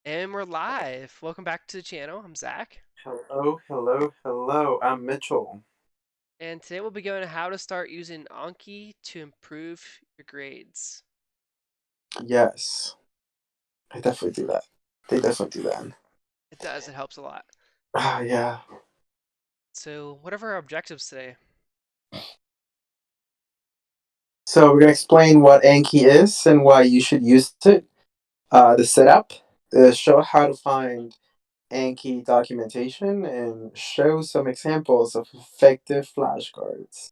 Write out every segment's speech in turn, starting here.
And we're live. Welcome back to the channel. I'm Zach. Hello, hello, hello. I'm Mitchell. And today we'll be going to how to start using Anki to improve your grades. Yes, I definitely do that. They definitely do that. It does, it helps a lot. Ah, yeah. So, what are our objectives today? So we're gonna explain what Anki is and why you should use it. The setup, show how to find Anki documentation, and show some examples of effective flashcards.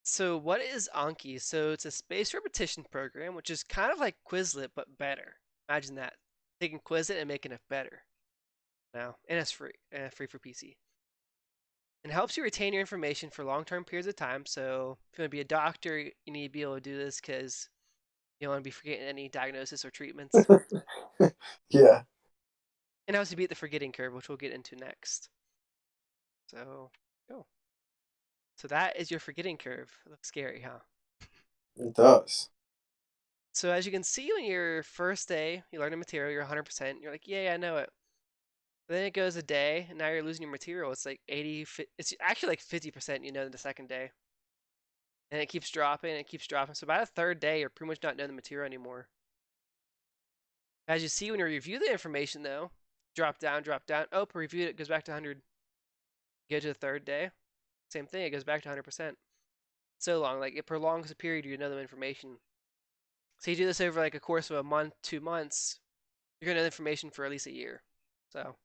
So, what is Anki? So, it's a spaced repetition program, which is kind of like Quizlet, but better. Imagine that. Taking Quizlet and making it better. Now, and it's free, free for PC. And helps you retain your information for long-term periods of time. So, if you want to be a doctor, you need to be able to do this because you don't want to be forgetting any diagnosis or treatments. Yeah, And how to beat the forgetting curve, which we'll get into next. So, go. So that is your forgetting curve. It looks scary, huh? it does. So as you can see on your first day, you learn the material, you're 100%. You're like, yay, I know it. But then it goes a day, and now you're losing your material. It's like 80, it's actually like 50% you know the second day. And it keeps dropping, and it keeps dropping. So by the third day, you're pretty much not knowing the material anymore. As you see when you review the information, though, drop down, drop down. Oh, reviewed it, goes back to 100. You go to the third day, same thing, it goes back to 100%. So long, like it prolongs the period you know the information. So you do this over like a course of a month, 2 months, you're gonna know information for at least a year. So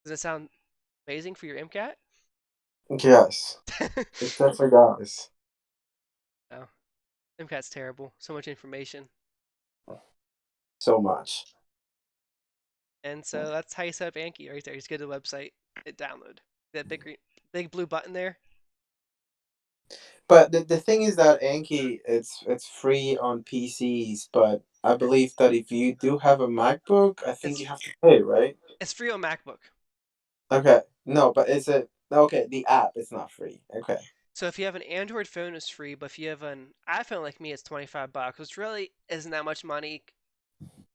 does that sound amazing for your MCAT? Yes, it definitely does. No, MCAT's terrible. So much information. So much. And so that's how you set up Anki right there. You just go to the website, hit download. That big green, big blue button there. But the thing is that Anki it's free on PCs, but I believe that if you do have a MacBook, I think you It's have to pay, right? it's free on MacBook. Okay. No, but is it okay, the app is not free. Okay. So if you have an Android phone, it's free. But if you have an iPhone like me, it's 25 bucks, which really isn't that much money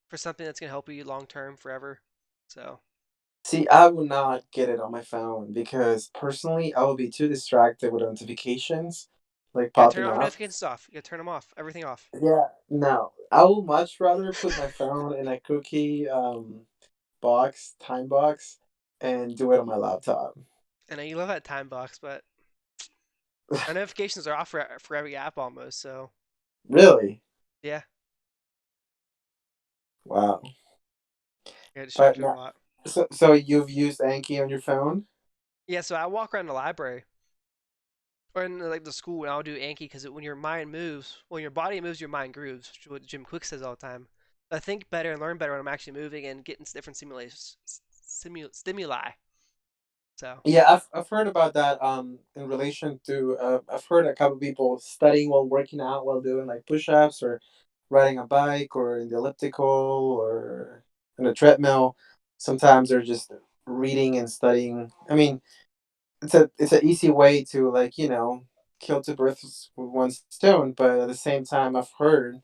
for something that's gonna help you long term forever. So See, I will not get it on my phone because personally I will be too distracted with notifications like you gotta turn popping all up. notifications off. You gotta turn them off. Everything off. Yeah, no. I would much rather put my phone in a cookie box, time box, and do it on my laptop. I know you love that time box, but our notifications are off for every app almost. So Really? yeah, Wow. I get But distracted a no, lot. so you've used Anki on your phone? Yeah, so I walk around the library or in like the school, and I'll do Anki because when your mind moves, when your body moves, your mind grooves, which is what Jim Quick says all the time. I think better and learn better when I'm actually moving and getting different stimuli. So Yeah, I've heard about that. In relation to, I've heard a couple people studying while working out, while doing like push-ups or riding a bike or in the elliptical or in a treadmill. Sometimes they're just reading and studying. I mean, it's an easy way to like kill two birds with one stone. But at the same time, I've heard,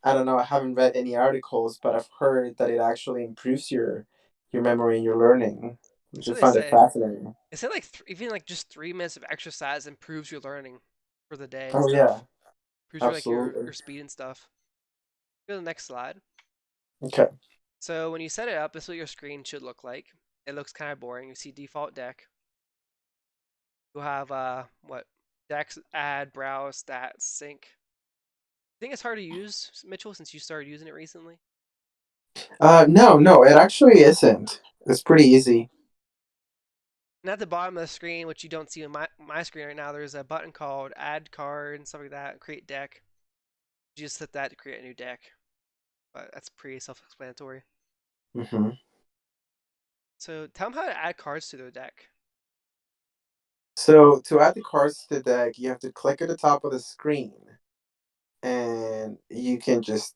I don't know, I haven't read any articles, but I've heard that it actually improves your memory and your learning, which that's I what they find it say. fascinating. They say like even like just 3 minutes of exercise improves your learning for the day and Oh yeah, stuff. Improves your like absolutely. your speed and stuff. Go to the next slide. Okay. So when you set it up, this is what your screen should look like. It looks kind of boring. You see default deck. You'll have what decks, add, browse, stats, sync. I think it's hard to use, Mitchell, since you started using it recently. No, no, it actually isn't. It's pretty easy. And at the bottom of the screen, which you don't see on my screen right now, there's a button called add card and stuff like that, create deck. You just hit that to create a new deck. But that's pretty self-explanatory. hmm So tell them how to add cards to their deck. So to add the cards to the deck, you have to click at the top of the screen, and you can just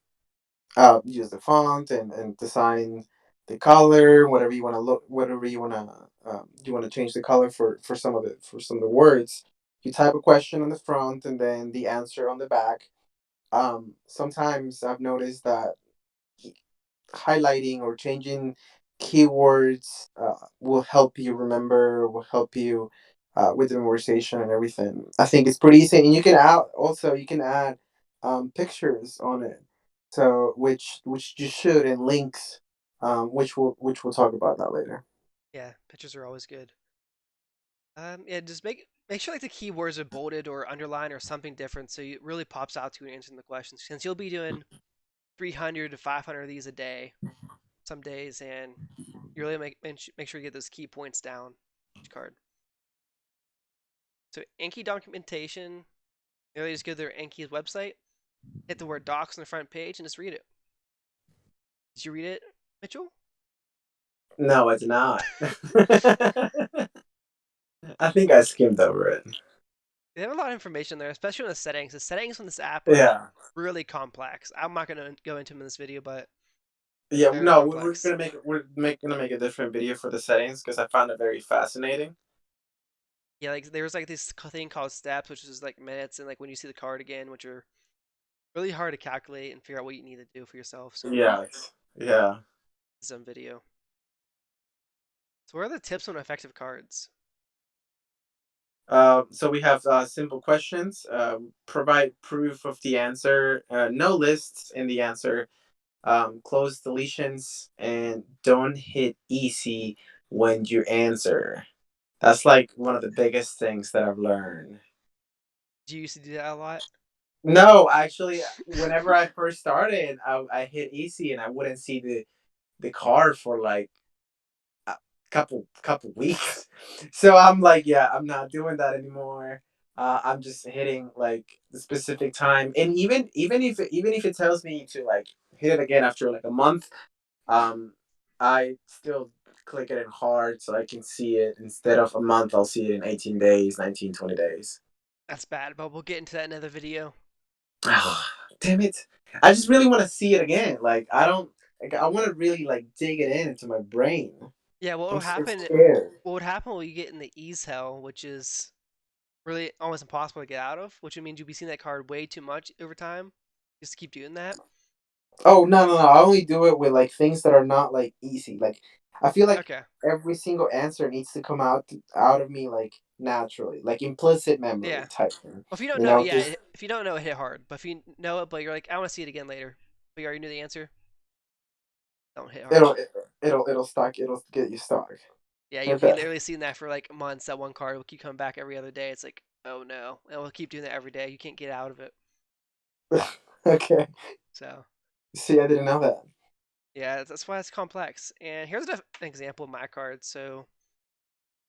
use the font and design the color, whatever you want to look, whatever you want to change the color for some of the words. You type a question on the front and then the answer on the back. Sometimes I've noticed that highlighting or changing keywords will help you remember, will help you with the memorization and everything. I think it's pretty easy, and you can add also you can add pictures on it, so which you should, and links, which we'll talk about that later. Yeah, pictures are always good. Yeah, just make sure like the keywords are bolded or underlined or something different so it really pops out to you in answering the questions. Since you'll be doing 300 to 500 of these a day, some days, and you really make sure you get those key points down each card. So Anki documentation, you really just go to their Anki's website, hit the word docs on the front page, and just read it. Did you read it, Mitchell? No, it's not. I think I skimmed over it. They have a lot of information there, especially on the settings. The settings on this app are Yeah. really complex. I'm not going to go into them in this video, but Yeah, they're no, we're complex. gonna gonna make a different video for the settings because I found it very fascinating. Yeah, like there's like this thing called steps, which is like minutes, and like when you see the card again, which are really hard to calculate and figure out what you need to do for yourself. So Yeah, yeah. some video. So what are the tips on effective cards? So we have simple questions. Provide proof of the answer. No lists in the answer. Close deletions and don't hit easy when you answer. That's like one of the biggest things that I've learned. Do you used to do that a lot? No, actually, whenever I first started, I hit easy and I wouldn't see the card for like a couple weeks. So I'm like, yeah, I'm not doing that anymore. I'm just hitting like the specific time, and even if it tells me to like hit it again after like a month, um, I still click it in hard so I can see it. Instead of a month, I'll see it in 18 days, 19, 20 days. That's bad, but we'll get into that in another video. Ah, damn it! I just really want to see it again. Like I don't. Like, I want to really like dig it in into my brain. Yeah, what will I'm happen? scared. What would happen when you get in the ease hell, which is really almost impossible to get out of, which means you'll be seeing that card way too much over time. Just keep doing that. Oh no! I only do it with like things that are not like easy. Like I feel like Okay. every single answer needs to come out of me like naturally, like implicit memory Yeah. type thing. Well, if you don't You know, know, yeah, just if you don't know, it hit hard. But if you know it, but you're like, I want to see it again later, but you already knew the answer, don't hit hard. it'll it'll stuck. It'll get you stuck. Yeah, you'll be Okay. literally seeing that for like months. That one card will keep coming back every other day. It's like, oh no, and we'll keep doing that every day. You can't get out of it. Okay. So See, I didn't know that. yeah, that's why it's complex. And here's an example of my card. So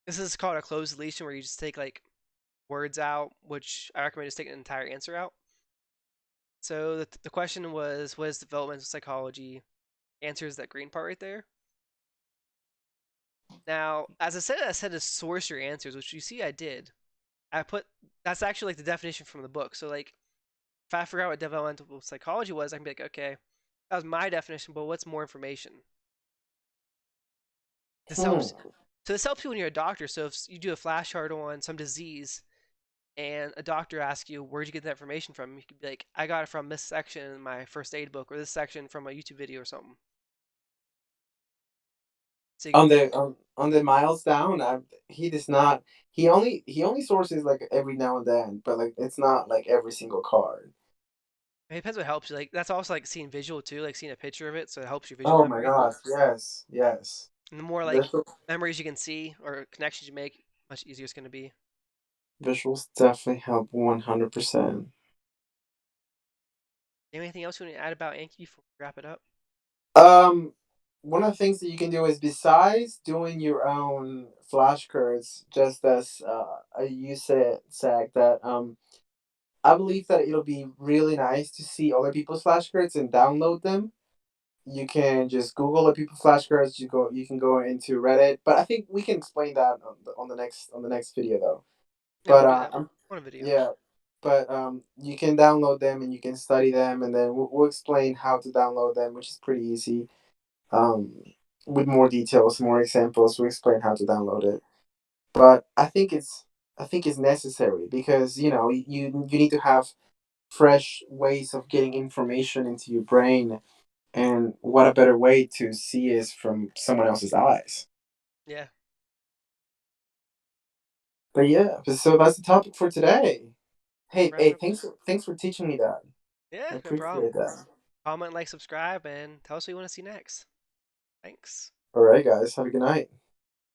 this is called a closed deletion, where you just take like words out, which I recommend just taking an entire answer out. So the question was, what is developmental psychology? Answer is that green part right there. Now, as I said to source your answers, which you see I did. I put that's actually like the definition from the book. So like if I forgot what developmental psychology was, I can be like, okay, that was my definition, but what's more information? This helps. Hmm. So this helps you when you're a doctor. So if you do a flashcard on some disease and a doctor asks you, where'd you get that information from? You could be like, I got it from this section in my first aid book, or this section from a YouTube video or something. So you, On the miles down, he does not. He only sources like every now and then, but like it's not like every single card. it depends what helps you. Like that's also like seeing visual too, like seeing a picture of it, so it helps your visual Oh my memory. gosh! Yes, yes. And the more like Visual, memories you can see or connections you make, much easier it's going to be. visuals definitely help 100%. Anything else you want to add about Anki before we wrap it up? Um, one of the things that you can do is besides doing your own flashcards, just as you said, Zach, that I believe that it'll be really nice to see other people's flashcards and download them. You can just Google other people's flashcards. You can go into Reddit, but I think we can explain that on the next video though. Yeah, But we'll do that on a video. yeah, but you can download them and you can study them, and then we'll explain how to download them, which is pretty easy. Um, with more details, more examples, we explain how to download it. But I think it's necessary because you know you need to have fresh ways of getting information into your brain, and what what a better way to see is from someone else's eyes. Yeah. But yeah, so that's the topic for today. Hey, Right, hey, right. thanks for teaching me that. I Yeah, no problem. appreciate that. Comment, like, subscribe, and tell us what you want to see next. Thanks. All right, guys, have a good night.